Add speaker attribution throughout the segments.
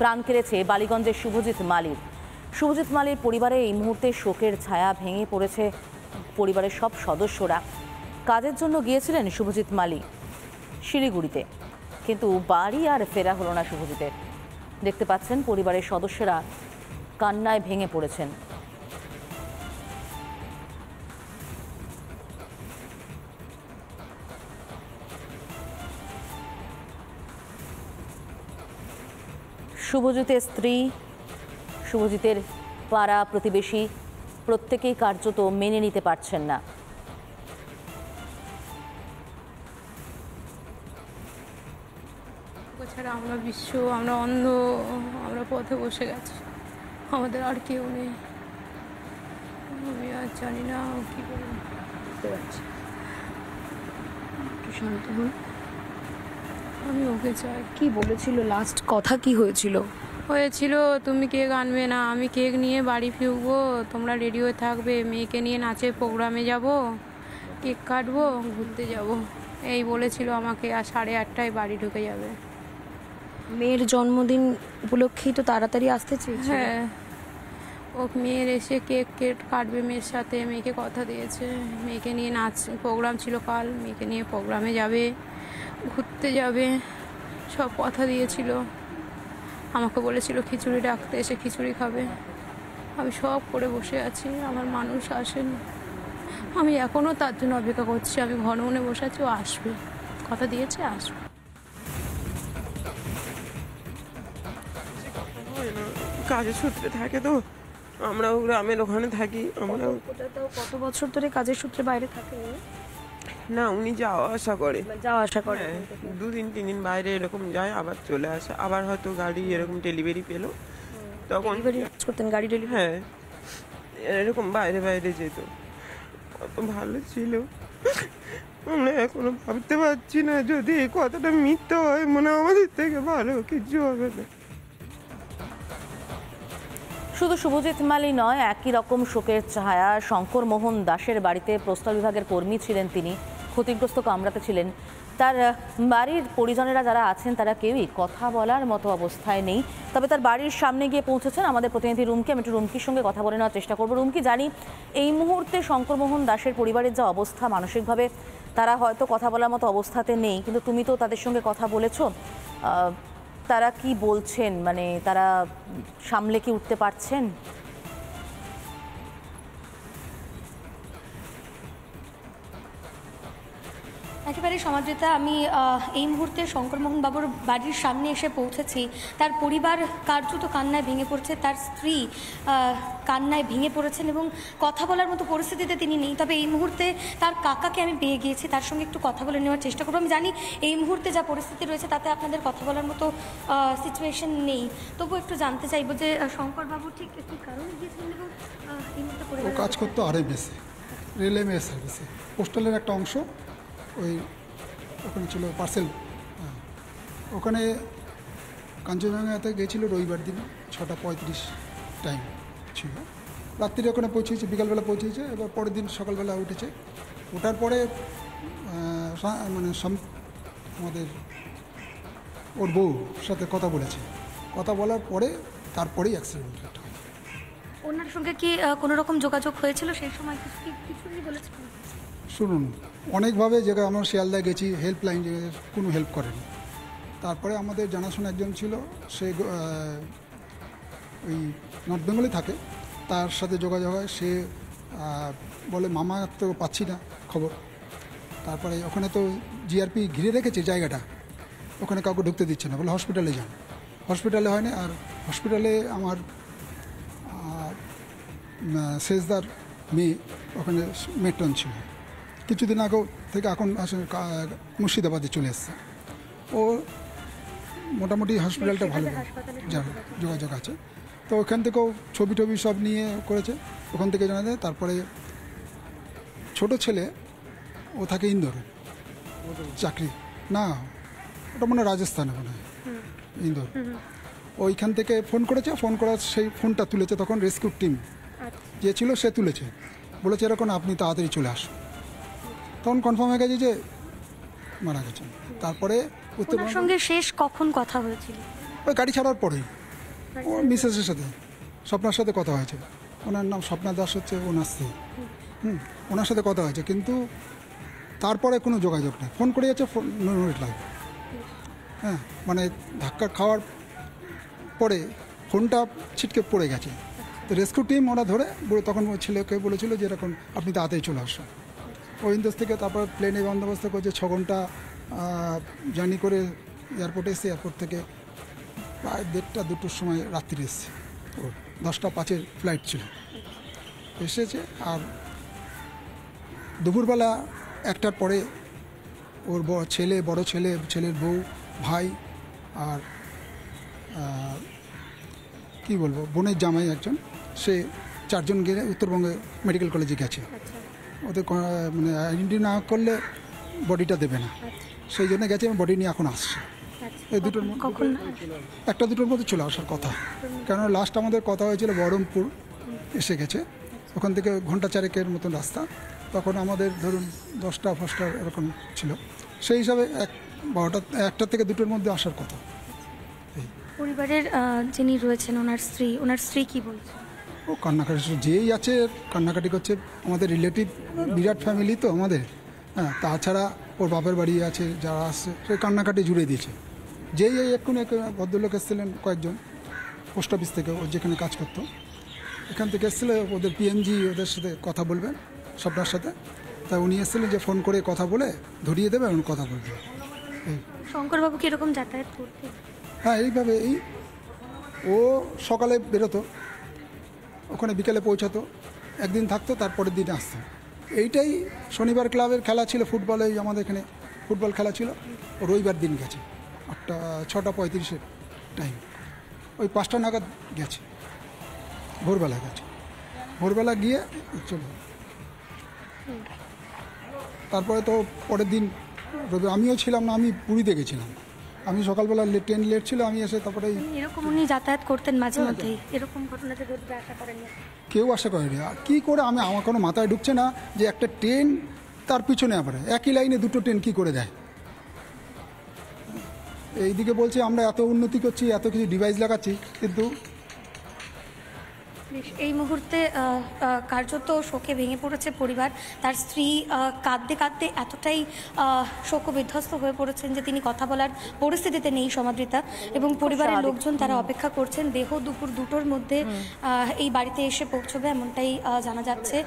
Speaker 1: প্রাণ কেড়েছে বালিগঞ্জের শুভজিৎ মালির। শুভজিৎ মালির পরিবারে এই মুহূর্তে শোকের ছায়া ভেঙে পড়েছে। পরিবারের সব সদস্যরা কাজের জন্য গিয়েছিলেন শুভজিৎ মালি শিলিগুড়িতে, কিন্তু বাড়ি আর ফেরা হলো না শুভজিতের। দেখতে পাচ্ছেন পরিবারের সদস্যরা কান্নায় ভেঙে পড়েছেন। শুভজিতের স্ত্রী, শুভজিতের পাড়া প্রতিবেশী প্রত্যেকেই কার্যত মেনে নিতে পারছেন না।
Speaker 2: ছাড়া আমরা আমরা অন্ধ, আমরা পথে বসে গেছি, আমাদের আর কেউ নেই। আমি আর জানি না কি করে বুঝতে পারছি। একটু শান্ত হন, আমি ওকে চাই।
Speaker 3: কি বলেছিল লাস্ট কথা কি হয়েছিল?
Speaker 2: তুমি কেক আনবে না, আমি কেক নিয়ে বাড়ি ফিরবো, তোমরা রেডি হয়ে থাকবে, মেয়েকে নিয়ে নাচের প্রোগ্রামে যাব, কেক কাটবো, ঘুরতে যাব, এই বলেছিল আমাকে। আর 8:30টায় বাড়ি ঢুকে যাবে।
Speaker 3: মেয়ের জন্মদিন উপলক্ষেই তো তাড়াতাড়ি আসতে চেয়েছে।
Speaker 2: হ্যাঁ, ও মেয়ের এসে কেক কাটবে মেয়ের সাথে, মেয়েকে কথা দিয়েছে। মেয়েকে নিয়ে নাচ প্রোগ্রাম ছিল কাল, মেয়েকে নিয়ে প্রোগ্রামে যাবে, ঘুরতে যাবে, সব কথা দিয়েছিল। আমাকে বলেছিল খিচুড়ি ডাকতে, এসে খিচুড়ি খাবে। আমি সব করে বসে আছি, আমার মানুষ আসেনি। আমি এখনও তার জন্য অপেক্ষা করছি। আমি ঘন মনে বসে আছি, ও আসবে, কথা দিয়েছে আসবে।
Speaker 4: কাজের সূত্রে থাকে তো, আমরাও গ্রামের ওখানে থাকি। আমরা
Speaker 3: কত বছর ধরে কাজের সূত্রে বাইরে থাকে?
Speaker 4: না, উনি যাওয়া আসা করে।
Speaker 3: যাওয়া আসা করে?
Speaker 4: 2-3 দিন বাইরে এরকম যায়, আবার চলে আসে। আবার হয়তো গাড়ি এরকম ডেলিভারি পেলো, তখন
Speaker 3: করতেন গাড়ি ডেলিভারি।
Speaker 4: হ্যাঁ, এরকম বাইরে বাইরে যেত। কত ভালো ছিল। আমরা এখনো ভাবতে পারছি না, যদি এই কথাটা মিথ্যা হয়, মনে হয় আমাদের থেকে ভালো কিছু হবে না।
Speaker 1: শুধু শুভজিৎ মালি নয়, একই রকম শোকের ছায়া শঙ্কর মোহন দাসের বাড়িতে। প্রস্তর বিভাগের কর্মী ছিলেন তিনি, ক্ষতিগ্রস্ত কামরাতে ছিলেন। তার বাড়ির পরিজনেরা যারা আছেন তারা কেউই কথা বলার মতো অবস্থায় নেই। তবে তার বাড়ির সামনে গিয়ে পৌঁছেছেন আমাদের প্রতিনিধি রুমকি। আমি একটু রুমকির সঙ্গে কথা বলে নেওয়ার চেষ্টা করবো। রুমকি, জানি এই মুহূর্তে শঙ্কর মোহন দাসের পরিবারের যা অবস্থা, মানসিকভাবে তারা হয়তো কথা বলার মতো অবস্থাতে নেই, কিন্তু তুমি তো তাদের সঙ্গে কথা বলেছো। তারা কি বলছেন, মানে তারা সামলে কি উঠতে পারছেন?
Speaker 5: একেবারে সমাদৃতা, আমি এই মুহূর্তে শঙ্করমোহন বাবুর বাড়ির সামনে এসে পৌঁছেছি। তার পরিবার কার্যত কান্নায় ভেঙে পড়ছে, তার স্ত্রী কান্নায় ভেঙে পড়েছেন এবং কথা বলার মতো পরিস্থিতিতে তিনি নেই। তবে এই মুহূর্তে তার কাকাকে আমি পেয়ে গিয়েছি, তার সঙ্গে একটু কথা বলে নেওয়ার চেষ্টা করবো। আমি জানি এই মুহূর্তে যা পরিস্থিতি রয়েছে তাতে আপনাদের কথা বলার মতো সিচুয়েশন নেই, তবু একটু জানতে চাইবো যে শঙ্করবাবু ঠিক কী কারণে গিয়েছিলেন এবং এই মুহূর্তে
Speaker 6: ও কাজ করতো আরএমএসে, রেল এমএস সার্ভিসে, পোস্টালের একটা অংশ ওই ওখানে ছিল পার্সেল। ওখানে কাঞ্চনজঙ্ঘাতে গিয়েছিলো রবিবার দিন 6:35 টাইম ছিল। রাত্রিরে ওখানে পৌঁছেছে, বিকালবেলা পৌঁছেছে। এবার পরের দিন সকালবেলা উঠেছে। ওঠার পরে মানে আমাদের ওর বউর সাথে কথা বলেছে। কথা বলার পরে তারপরেই অ্যাক্সিডেন্ট হয়।
Speaker 5: ওনার সঙ্গে কি কোনো রকম যোগাযোগ হয়েছিল সেই সময়? কিছু বলেছে?
Speaker 6: শুনুন, অনেকভাবে জায়গায় আমরা শিয়ালদায় গেছি, হেল্পলাইন কোনো হেল্প করেনি। তারপরে আমাদের জানাশোনা একজন ছিল, সে ওই নর্থ বেঙ্গলে থাকে, তার সাথে যোগাযোগ হয়। সে বলে মামা তো পাচ্ছি না খবর। তারপরে ওখানে তো জিআরপি ঘিরে রেখেছে জায়গাটা, ওখানে কাউকে ঢুকতে দিচ্ছে না, বলে হসপিটালে যান। হসপিটালে হয় না। আর হসপিটালে আমার শেষদার মেয়ে ওখানে মেট্রন ছিল, কিছুদিন আগেও থেকে এখন মুর্শিদাবাদে চলে এসছে। ও মোটামুটি হসপিটালটা ভালো জানে, যোগাযোগ আছে। তো ওখান থেকেও ছবি টবি সব নিয়ে করেছে, ওখান থেকে জানা যায়। তারপরে ছোট ছেলে, ও থাকে ইন্দোরে চাকরি, না ওটা মনে হয় রাজস্থানে, মনে হয় ইন্দোর। ওইখান থেকে ফোন করেছে, ফোন করার সেই ফোনটা তুলেছে, তখন রেস্কিউ টিম যে ছিল সে তুলেছে, বলেছে এরকম আপনি তাড়াতাড়ি চলে আসুন। তখন কনফার্ম হয়ে গেছে যে মারা গেছেন। তারপরে
Speaker 5: ওনার সঙ্গে শেষ কখন কথা হয়েছিল?
Speaker 6: ওই গাড়ি ছাড়ার পরেই ওর মিসেসের সাথে স্বপ্নার সাথে কথা হয়েছে। ওনার নাম স্বপ্না দাস হচ্ছে ওনার স্ত্রী। ওনার সাথে কথা হয়েছে, কিন্তু তারপরে কোনো যোগাযোগ নেই। ফোন করে যাচ্ছে, ফোন লাগে। হ্যাঁ, মানে ধাক্কা খাওয়ার পরে ফোনটা ছিটকে পড়ে গেছে। তো রেস্কিউ টিম ওরা ধরে তখন ওই ছেলেকে বলেছিল যে এরকম আপনি তাড়াতাড়ি চলে আসুন। ওই ইন্দাস থেকে তারপর প্লেনে বন্দোবস্ত করছে, 6 ঘন্টা জার্নি করে এয়ারপোর্টে এসে এয়ারপোর্ট থেকে প্রায় 1:30-2টোর সময় রাত্রি এসছে। ওর 10:05 ফ্লাইট ছিল, এসেছে। আর দুপুরবেলা 1টার পরে ওর বড় ছেলে, ছেলের বউ, ভাই আর কি বলবো বোনের জামাই একজন, সে 4 জন গিয়ে উত্তরবঙ্গে মেডিকেল কলেজে গেছে। ওদের মানে আইডেন্টি না করলে বডিটা দেবে না, সেই জন্য গেছে। বডি নিয়ে এখন আসছে। এই দুটোর মধ্যে 1-2টোর মধ্যে চলে আসার কথা, কেননা লাস্ট আমাদের কথা হয়েছিল বহরমপুর এসে গেছে, ওখান থেকে ঘন্টা 4-এর মতন রাস্তা। তখন আমাদের ধরুন 10টা এরকম ছিল, সেই হিসাবে 12টা 1টা থেকে 2টোর মধ্যে আসার কথা।
Speaker 5: পরিবারের যিনি রয়েছেন ওনার স্ত্রী কি বলছে?
Speaker 6: ও কান্নাকাটি, যেই আছে কান্নাকাটি করছে। আমাদের রিলেটিভ বিরাট ফ্যামিলি তো আমাদের, হ্যাঁ। তাছাড়া ওর বাপের বাড়ি আছে, যারা আসছে সে কান্নাকাটি জুড়ে দিয়েছে। যেই এক্ষুনি এক ভদ্রলোক এসেছিলেন, কয়েকজন পোস্ট অফিস থেকে, ও যেখানে কাজ করতো এখান থেকে এসেছিলো, ওদের পিএনজি ওদের সাথে কথা বলবেন স্বপ্নার সাথে। তা উনি এসেছিলেন যে ফোন করে কথা বলে ধরিয়ে দেবে, উনি কথা বলবে।
Speaker 5: শঙ্করবাবু কীরকম যাতায়াত করতেন?
Speaker 6: হ্যাঁ, এইভাবে ও সকালে বেরোতো, ওখানে বিকেলে পৌঁছাতো, একদিন থাকতো, তারপরের দিনে আসতো। এইটাই শনিবার ক্লাবের খেলা ছিল, ফুটবলে আমাদের এখানে ফুটবল খেলা ছিল। ও রবিবার দিন গেছে 6:35 টাইম, ওই 5টা নাগাদ গেছে, ভোরবেলা গেছে। ভোরবেলা গিয়ে চলো, তারপরে তো পরের দিন আমিও ছিলাম না, আমি পুরীতে গেছিলাম। আমি সকালবেলা ট্রেন লেট ছিল, আমি এসে তারপরে
Speaker 5: এরকম উনি যাতায়াত করতেন মাঝে মধ্যেই, এরকম ঘটনাতে ঘটবে আশা করেননি?
Speaker 6: কেউ আশা করেনি। আর কী করে আমার কোনো মাথায় ঢুকছে না যে একটা ট্রেন তার পিছনে আবার একই লাইনে 2টো ট্রেন কী করে দেয়। এইদিকে বলছে আমরা এত উন্নতি করছি, এত কিছু ডিভাইস লাগাচ্ছি, কিন্তু
Speaker 5: এই মুহূর্তে কার্যত শোকে ভেঙে পড়েছে পরিবার। তার স্ত্রী কাঁদতে কাঁদতে এতটাই শোকবিধ্বস্ত হয়ে পড়েছেন যে তিনি কথা বলার পরিস্থিতিতে নেই সমাদৃতা, এবং পরিবারের লোকজন তারা অপেক্ষা করছেন। দেহ দুপুর 2টোর মধ্যে এই বাড়িতে এসে পৌঁছবে এমনটাই জানা যাচ্ছে।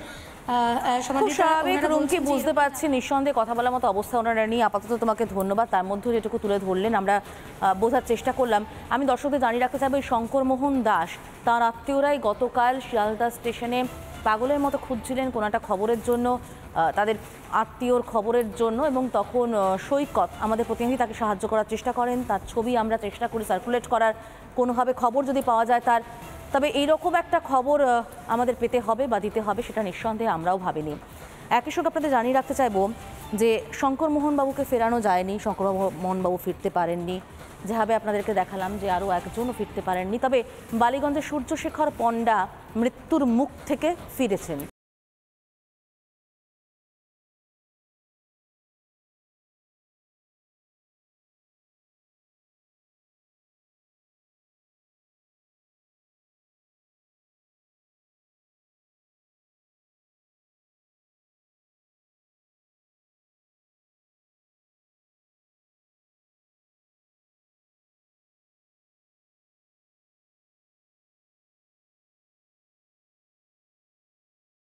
Speaker 1: খুব স্বাভাবিক রুমকি, বুঝতে পারছি নিঃসন্দেহে কথা বলার মতো অবস্থা ওনারা নেই। আপাতত তোমাকে ধন্যবাদ। তার মধ্যে যেটুকু তুলে ধরলেন আমরা বোঝার চেষ্টা করলাম। আমি দর্শকদের জানিয়ে রাখতে চাইব, শঙ্কর মোহন দাস তার আত্মীয়রাই গতকাল শিয়ালদা স্টেশনে পাগলের মতো খুঁজছিলেন কোনো একটা খবরের জন্য, তাদের আত্মীয়র খবরের জন্য, এবং তখন সৈকত আমাদের প্রতিনিধি তাকে সাহায্য করার চেষ্টা করেন। তার ছবি আমরা চেষ্টা করি সার্কুলেট করার, কোনোভাবে খবর যদি পাওয়া যায় তার, তবে এইরকম একটা খবর আমাদের পেতে হবে বা দিতে হবে, সেটা নিঃসন্দেহে আমরাও ভাবিনি। একই সঙ্গে আপনাদের জানিয়ে রাখতে চাইব যে শঙ্কর মোহনবাবুকে ফেরানো যায়নি, শঙ্কর মোহনবাবু ফিরতে পারেননি। যেভাবে আপনাদেরকে দেখালাম যে আরও একজনও ফিরতে পারেননি, তবে বালিগঞ্জের সূর্যশেখর পণ্ডা মৃত্যুর মুখ থেকে ফিরেছেন।